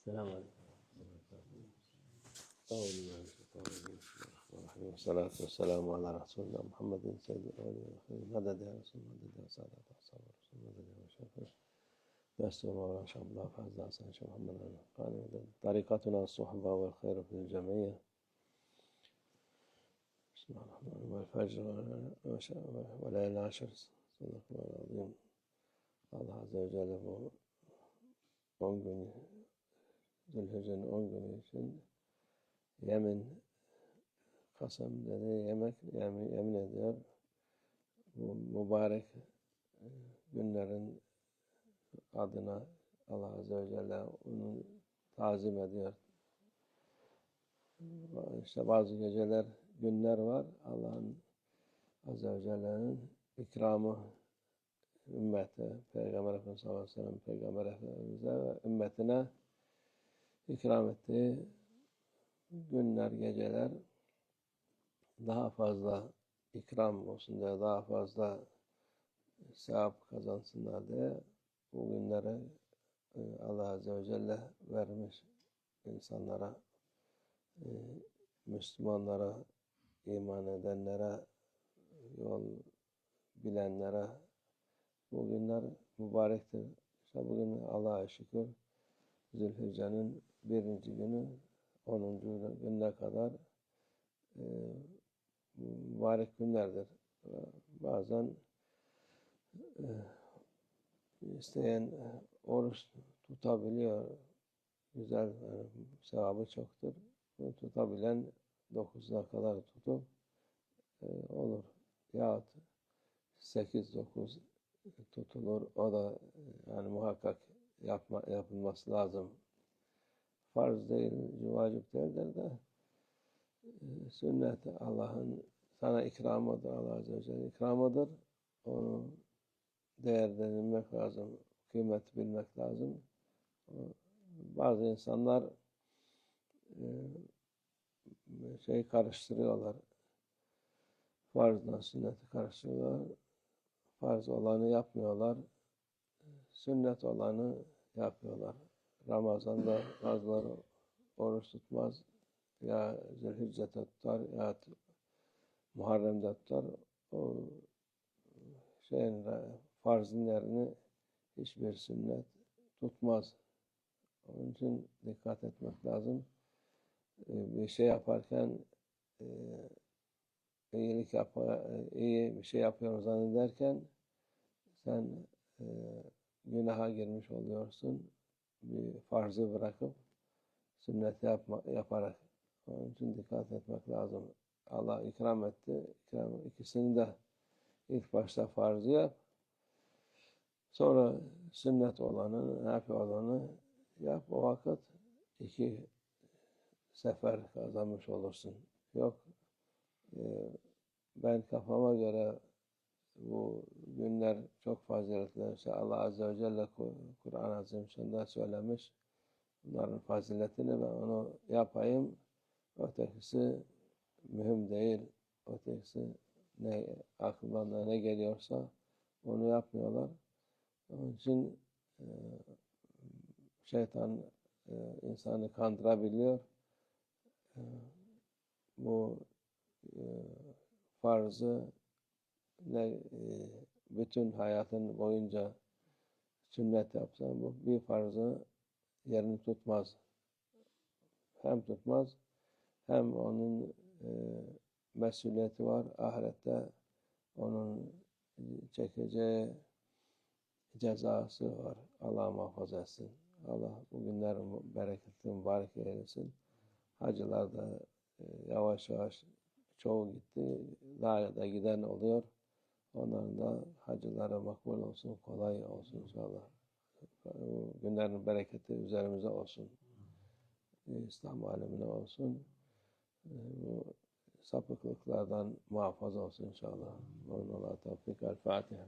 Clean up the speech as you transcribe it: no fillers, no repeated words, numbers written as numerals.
السلام عليكم. أعوذ بالله من الشيطان الرجيم. بسم الله الرحمن الرحيم والصلاة والسلام على رسول الله محمد سيد الأولين والآخرين. مدد يا رسول مدد يا سادة أصحاب الرسول مدد يا مشايخ يسر مولانا شيخ عبد الله فاز حسن شيخ محمد القاني مدد. طريقتنا الصحبة والخير في الجمعية. بسم الله الرحمن الرحيم. والفجر وليالي العشر صدق الله العظيم. Allah Azze ve Celle bu 10 gün Zülhicce'nin 10 günü için yemin kasem dediği yemin ediyor. Bu mübarek günlerin adına Allah Azze ve Celle onu tazim ediyor. İşte bazı geceler, günler var. Allah'ın Azze ve Celle'nin ikramı ümmete, Peygamber Efendimiz sallallahu aleyhi ve sellem, Peygamber Efendimiz'e ve ümmetine ikram ettiği günler, geceler daha fazla ikram olsun diye, daha fazla sevap kazansınlar diye bu günleri Allah Azze ve Celle vermiş insanlara, Müslümanlara, iman edenlere, yol bilenlere. Bu günler mübarektir. İşte bugün Allah'a şükür Zülhicce'nin 1. günü 10. gününe kadar mübarek günlerdir. Bazen isteyen oruç tutabiliyor. Güzel, yani sevabı çoktur. Bunu tutabilen 9'a kadar tutup olur. Yahut 8-9 tutulur. O da yani muhakkak yapılması lazım. Farz değil, vacip değildir de sünnet Allah'ın sana ikramıdır. Allah Azze ve Celle ikramıdır. Onu değerlendirmek lazım. Kıymet bilmek lazım. Bazı insanlar karıştırıyorlar. Farzla sünneti karıştırıyorlar. Farz olanı yapmıyorlar. Sünnet olanı yapıyorlar. Ramazan'da bazıları oruç tutmaz. Ya Zülhicce'de tutar ya Muharrem'de tutar. O farzın yerini hiçbir sünnet tutmaz. Onun için dikkat etmek lazım. Bir şey yaparken iyi bir şey yapıyorum zannederken sen günaha girmiş oluyorsun. Bir farzı bırakıp sünneti yaparak. Onun için dikkat etmek lazım. Allah ikram etti. İkisini de ilk başta farzı yap. Sonra sünnet olanı, nafi olanı yap. O vakit 2 sefer kazanmış olursun. Yok ben kafama göre bu günler çok faziletli. İşte Allah Azze ve Celle Kur'an-ı Azimüşşan'da söylemiş. Bunların faziletini ben onu yapayım. Ötekisi mühim değil. Ötekisi aklına ne geliyorsa onu yapmıyorlar. Onun için şeytan insanı kandırabiliyor. Bu farzı bütün hayatın boyunca sünnet yapsan bu bir farzı yerini tutmaz. Hem tutmaz hem onun mesuliyeti var. Ahirette onun çekeceği cezası var. Allah muhafaza etsin. Allah bugünlerin bereketli mübarek eylesin. Hacılar da yavaş yavaş çoğu gitti. Daha da giden oluyor. Onların da hacılara makbul olsun, kolay olsun inşallah. Günlerin bereketi üzerimize olsun. İslam alemine olsun. Bu sapıklıklardan muhafaza olsun inşallah. Allah tevfik. El Fatiha.